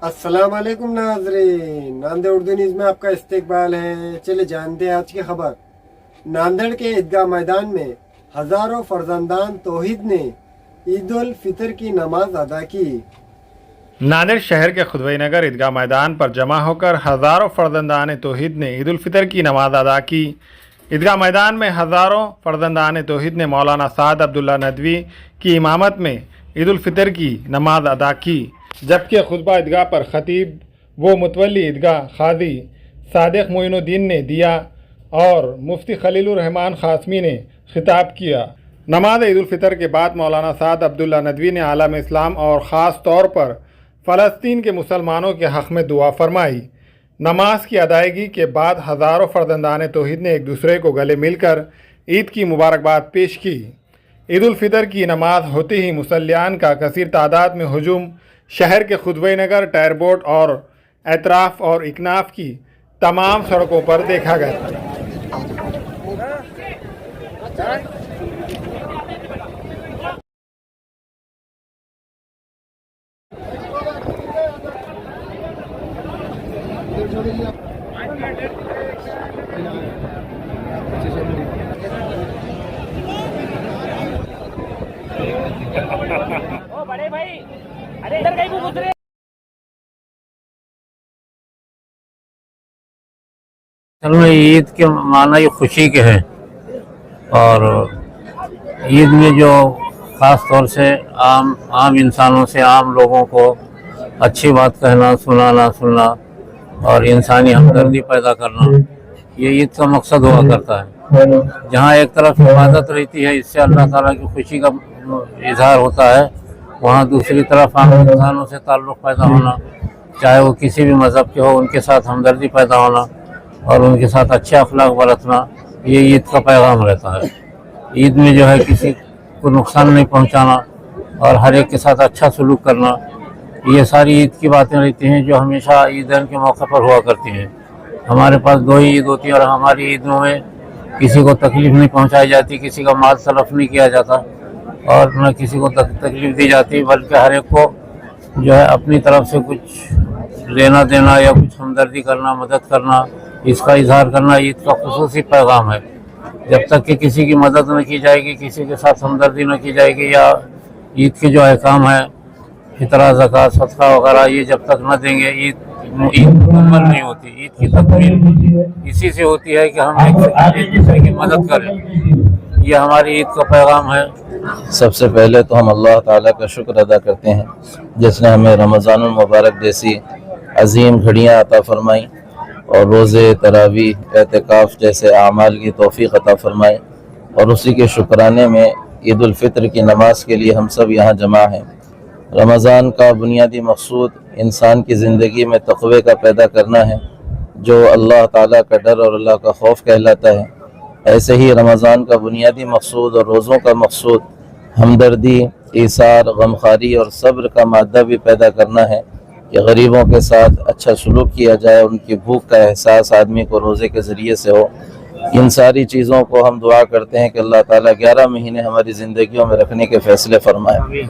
अस्सलाम वालेकुम नाज़रीन, नांदेड़ उर्दू न्यूज़ में आपका इस्तकबाल है। चले जानते हैं आज की खबर। नांदेड़ के ईदगाह मैदान में हज़ारों फर्जंदान तौहीद ने ईद उल फितर की नमाज अदा की। नांदेड़ शहर के खुदवई नगर ईदगाह मैदान पर जमा होकर हज़ारों फर्जंदान तौहीद ने ईद उल फितर की नमाज अदा की। ईदगाह मैदान में हज़ारों फर्जंदान तौहीद ने मौलाना साद अब्दुल्ला नदवी की इमामत में ईद उल फितर की नमाज अदा की, जबकि खुतबा ईदगाह पर खतीब व मुतवल्ली ईदगाह काजी सादिक मोइनुद्दीन ने दिया और मुफ्ती खलीलुर रहमान ख़ासमी ने खिताब किया। नमाज ईद उल फितर के बाद मौलाना साद अब्दुल्ला नदवी ने आलम इस्लाम और ख़ास तौर पर फ़लस्तीन के मुसलमानों के हक़ में दुआ फरमाई। नमाज की अदायगी के बाद हज़ारों फर्जंदान तौहीद ने एक दूसरे को गले मिलकर ईद की मुबारकबाद पेश की। ईद उल फितर की नमाज होते ही मुसल्लियान का कसीर तादाद में हुजूम शहर के खुदवई नगर, टायर बोर्ड और एतराफ़ और इकनाफ़ की तमाम सड़कों पर देखा गया। ओ बड़े भाई, अरे इधर कहीं को गुजरे। असल में ईद के माना ये खुशी के हैं, और ईद में जो ख़ास तौर से आम इंसानों से, आम लोगों को अच्छी बात कहना, सुनना और इंसानी हमदर्दी पैदा करना, ये ईद का मकसद हुआ करता है। जहाँ एक तरफ इबादत रहती है, इससे अल्लाह ताला की खुशी का इजहार होता है, वहाँ दूसरी तरफ आम इंसानों से ताल्लुक़ पैदा होना, चाहे वो किसी भी मज़हब के हो, उनके साथ हमदर्दी पैदा होना और उनके साथ अच्छे अखलाक बरतना, ये ईद का पैगाम रहता है। ईद में जो है किसी को नुकसान नहीं पहुंचाना और हर एक के साथ अच्छा सलूक करना, ये सारी ईद की बातें रहती हैं जो हमेशा ईदैन के मौके पर हुआ करती हैं। हमारे पास दो ही ईद होती है और हमारी ईदों में किसी को तकलीफ़ नहीं पहुंचाई जाती, किसी का माल तलफ नहीं किया जाता और न किसी को तकलीफ़ दी जाती, बल्कि हर एक को जो है अपनी तरफ से कुछ लेना देना या कुछ हमदर्दी करना, मदद करना, इसका इजहार करना ईद का खुसूसी पैगाम है। जब तक कि किसी की मदद न की जाएगी, किसी के साथ हमदर्दी न की जाएगी, या ईद के जो अहकाम है फितरा, ज़कात, सदका वगैरह, ये जब तक न देंगे ईद मुकम्मल नहीं होती। ईद की तकमील इसी से होती है कि हम एक दूसरे की मदद करें। ये हमारी ईद का पैगाम है। सबसे पहले तो हम अल्लाह ताला का शुक्र अदा करते हैं जिसने हमें रमज़ानुल मुबारक जैसी अजीम घड़ियाँ अता फरमाई और रोज़े, तरावी, एतिकाफ़ जैसे आमाल की तौफ़ीक़ अता फरमाई, और उसी के शुक्राने में ईद उल फितर की नमाज के लिए हम सब यहाँ जमा हैं। रमज़ान का बुनियादी मकसूद इंसान की ज़िंदगी में तक़वे का पैदा करना है, जो अल्लाह ताला का डर और अल्लाह का खौफ कहलाता है। ऐसे ही रमज़ान का बुनियादी मकसूद और रोज़ों का मकसूद हमदर्दी, ईसार, गमखारी और सब्र का मादा भी पैदा करना है कि गरीबों के साथ अच्छा सलूक किया जाए, उनकी भूख का एहसास आदमी को रोज़े के ज़रिए से हो। इन सारी चीज़ों को हम दुआ करते हैं कि अल्लाह ताला 11 महीने हमारी ज़िंदगियों में रखने के फ़ैसले फरमाए।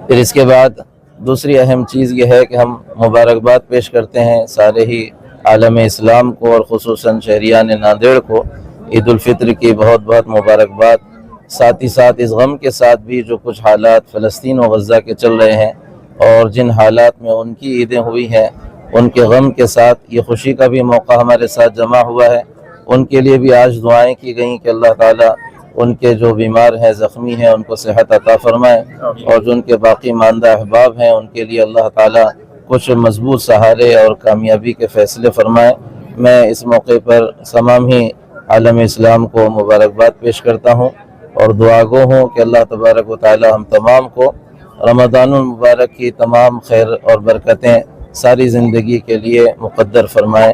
फिर इसके बाद दूसरी अहम चीज़ ये है कि हम मुबारकबाद पेश करते हैं सारे ही आलम इस्लाम को और ख़ुसूसन शहरियान नांदेड़ को ईद उल फितर की बहुत बहुत मुबारकबाद। साथ ही साथ इस गम के साथ भी जो कुछ हालात फ़लस्तीन और गज़ा के चल रहे हैं और जिन हालात में उनकी ईदें हुई हैं, उनके गम के साथ ये खुशी का भी मौका हमारे साथ जमा हुआ है। उनके लिए भी आज दुआएं की गई कि अल्लाह ताला उनके जो बीमार हैं, ज़ख्मी हैं, उनको सेहत अता फरमाए, और जो उनके बाकी मानदा अहबाब हैं उनके लिए अल्लाह ताला कुछ मजबूत सहारे और कामयाबी के फ़ैसले फरमाए। मैं इस मौके पर तमाम ही आलम इस्लाम को मुबारकबाद पेश करता हूँ और दुआगो हूँ कि अल्लाह तबारक व तआला हम तमाम को रमज़ानुल मुबारक की तमाम खैर और बरकतें सारी ज़िंदगी के लिए मुक़द्दर फरमाए।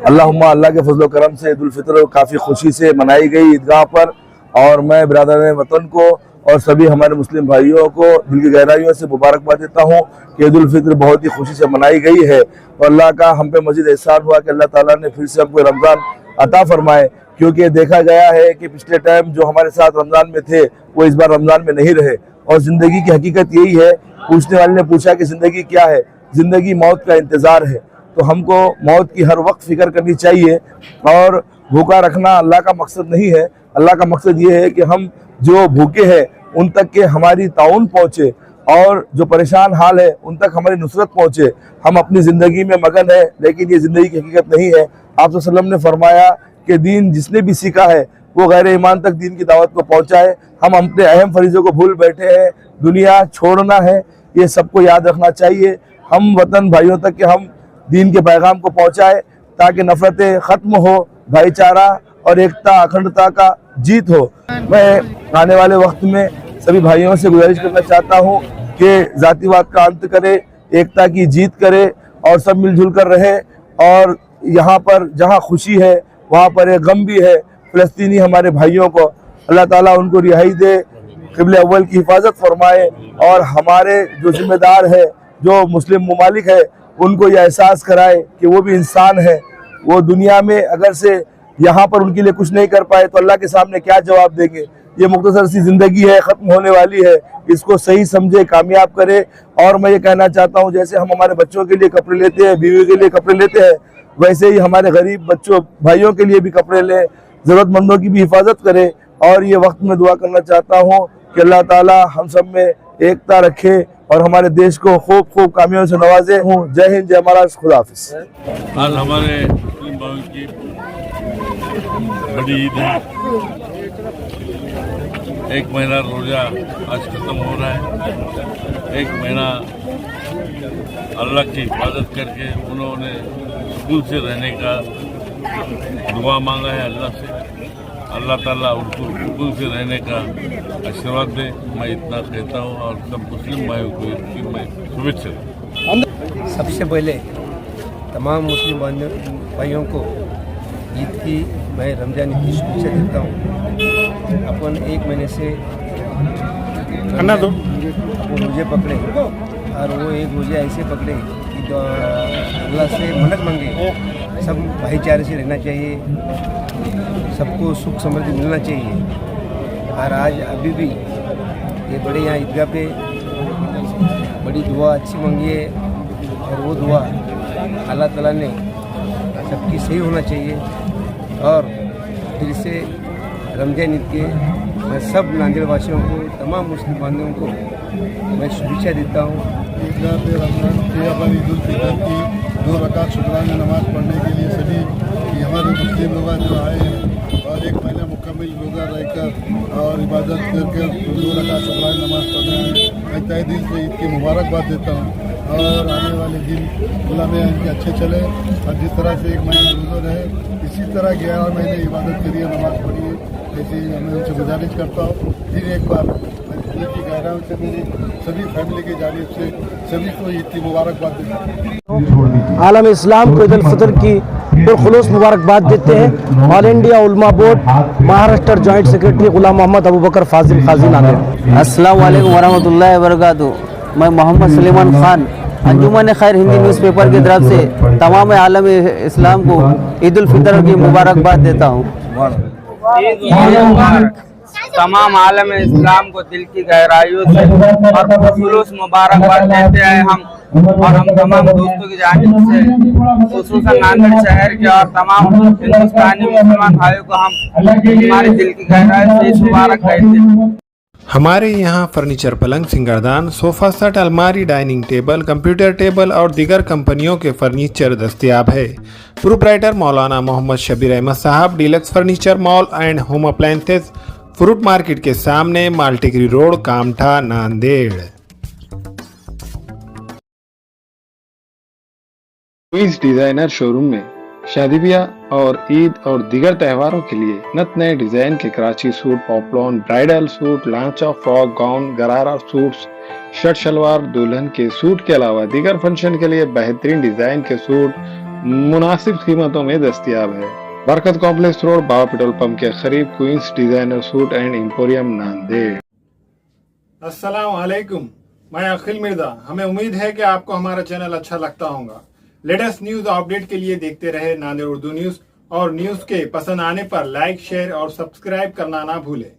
अल्लाह के फजल करम से ईद उल फितर काफ़ी खुशी से मनाई गई ईदगाह पर, और मैं बिरादर वतन को और सभी हमारे मुस्लिम भाइयों को दिल की गहराइयों से मुबारकबाद देता हूँ कि ईद उल फितर बहुत ही खुशी से मनाई गई है। और अल्लाह का हम पे मज़ीद एहसान हुआ कि अल्लाह ताला ने फिर से हमको रमज़ान अता फरमाए, क्योंकि देखा गया है कि पिछले टाइम जो हमारे साथ रमज़ान में थे वो इस बार रमज़ान में नहीं रहे। और ज़िंदगी की हकीकत यही है। पूछने वाले ने पूछा कि ज़िंदगी क्या है, जिंदगी मौत का इंतज़ार है। तो हमको मौत की हर वक्त फिक्र करनी चाहिए और भूखा रखना अल्लाह का मकसद नहीं है। अल्लाह का मकसद ये है कि हम जो भूखे हैं उन तक के हमारी ताउन पहुँचे और जो परेशान हाल है उन तक हमारी नुसरत पहुँचे। हम अपनी ज़िंदगी में मगन है, लेकिन ये ज़िंदगी की हकीकत नहीं है। आप सल्लल्लाहु अलैहि वसल्लम ने फरमाया कि दीन जिसने भी सीखा है वो गैर ईमान तक दीन की दावत को पहुँचाए। हम अपने अहम फरीज़ों को भूल बैठे हैं, दुनिया छोड़ना है, ये सबको याद रखना चाहिए। हम वतन भाइयों तक के हम दीन के पैगाम को पहुँचाए ताकि नफरतें ख़त्म हो, भाईचारा और एकता अखंडता का जीत हो। मैं आने वाले वक्त में सभी भाइयों से गुजारिश करना चाहता हूँ कि जातिवाद का अंत करे, एकता की जीत करे और सब मिलजुल कर रहे। और यहाँ पर जहाँ खुशी है वहाँ पर एक गम भी है। फ़लस्तीनी हमारे भाइयों को अल्लाह ताला उनको रिहाई दे, क़िबले अव्वल की हिफाजत फरमाए और हमारे जो जिम्मेदार है, जो मुस्लिम ममालिक है, उनको यह एहसास कराए कि वो भी इंसान है। वो दुनिया में अगर से यहाँ पर उनके लिए कुछ नहीं कर पाए तो अल्लाह के सामने क्या जवाब देंगे। ये मुख्तसर सी ज़िंदगी है, ख़त्म होने वाली है, इसको सही समझे, कामयाब करे। और मैं ये कहना चाहता हूँ, जैसे हम हमारे बच्चों के लिए कपड़े लेते हैं, बीवी के लिए कपड़े लेते हैं, वैसे ही हमारे गरीब बच्चों भाइयों के लिए भी कपड़े लें, ज़रूरतमंदों की भी हिफाजत करें। और ये वक्त में दुआ करना चाहता हूँ कि अल्लाह ताला हम सब में एकता रखे और हमारे देश को खूब खूब कामयाबी से नवाजे। हूँ। जय हिंद, जय महाराष्ट्र, खुदा हाफिज़। आज हमारे मुस्लिम भाइयों की बड़ी ईद है। एक महीना रोजा आज खत्म हो रहा है। एक महीना अल्लाह की हिफाजत करके उन्होंने सुकून से रहने का दुआ मांगा है अल्लाह से। अल्लाह ताला उनको सुकून से रहने का आशीर्वाद दे। मैं इतना कहता हूँ और सब मुस्लिम भाइयों को इसकी मैं शुभेच्छा। सबसे पहले तमाम मुस्लिम भाइयों को ईद की मैं रमज़ान ईद की शुभेच्छा देता हूँ। अपन एक महीने से रोजे पकड़े और वो एक रोजे ऐसे पकड़े कि अल्लाह से मन्नत मांगे, सब भाईचारे से रहना चाहिए, सबको सुख समृद्धि मिलना चाहिए। और आज अभी भी ये बड़े यहाँ ईदगाह पे बड़ी दुआ अच्छी मांगी है और वो दुआ अल्लाह ताला ने सबकी सही होना चाहिए। और दिल से रमज़ान ईद के मैं सब नांदेड़ वासियों को, तमाम मुस्लिम बांधवों को मैं शुभेच्छा देता हूँ। ईदगाह पे रमज़ान के अपन ईद उल फितर की 2 रकात शुक्राना नमाज़ पढ़ने के लिए सभी हमारे मुस्लिम लोग जो आए हैं और एक महीना मुकम्मल रोज़ा रहकर और इबादत करके 2 रकात शुक्राना नमाज़ पढ़ने हैं। मैं तहे दिल से ईद की मुबारकबाद देता हूँ और आने वाले दिन खुला में इनके अच्छे चले और जिस तरह से एक महीना रोज़ा रहे इसी तरह 11 महीने इबादत करिए, नमाज़ पढ़िए। ऐसे ही मैं उनसे गुजारिश करता हूँ। फिर एक बार दिल की गहराइयों से मेरी सभी फैमिली की जानिब से सभी को ईद की मुबारकबाद देता हूँ। आलम इस्लाम को ईद उल फितर की पुरखुलूस मुबारकबाद देते हैं। ऑल इंडिया उलमा बोर्ड महाराष्ट्र जॉइंट सेक्रेटरी गुलाम मोहम्मद अबू बकर फाजिल खाजी नांदेड़। अस्सलाम वालेकुम वरहमतुल्लाहि वबरकातुहू। मैं मोहम्मद सलीमान खान अंजुमन खैर हिंदी न्यूज़पेपर की तरफ से तमाम आलम इस्लाम को ईद उल फितर की मुबारकबाद देता हूँ। तमाम आलम इस्लाम को दिल की गहराइयों से और खुलूस मुबारकबाद देते हैं हम। और हम तमाम दोस्तों की जानिब से खुसूसन नांदेड़ शहर के और तमाम हिंदुस्तानी मुसलमान भाइयों को हम हमारे दिल की गहराई से मुबारक कहते हैं। हमारे यहाँ फर्नीचर, पलंग, सिंगारदान, सोफ़ा सेट, अलमारी, डाइनिंग टेबल, कंप्यूटर टेबल और दीगर कंपनियों के फर्नीचर दस्तयाब है। प्रोप्राइटर मौलाना मोहम्मद शबीर अहमद साहब, deluxe furniture mall and home appliances, fruit market के सामने, Maltigiri road, Kamtha, Nanded. Queens designer showroom में शादी ब्याह और ईद और दीगर त्योहारों के लिए नत नए डिजाइन के कराची सूट, पॉपलॉन, ब्राइडल सूट, लांचा, फ्रॉक, गाउन, गरारा सूट्स, शर्ट शलवार, दुल्हन के सूट के अलावा दीगर फंक्शन के लिए बेहतरीन डिजाइन के सूट मुनासिब कीमतों में दस्तयाब है। Barkat complex road, Baba petrol pump के करीब, Queens designer suit and emporium, Nanded. अस्सलाम वालेकुम, मैं अखिल मिर्जा। हमें उम्मीद है कि आपको हमारा चैनल अच्छा लगता होगा। लेटेस्ट न्यूज अपडेट के लिए देखते रहे नांदेड़ उर्दू न्यूज और न्यूज के पसंद आने पर लाइक, शेयर और सब्सक्राइब करना ना भूलें।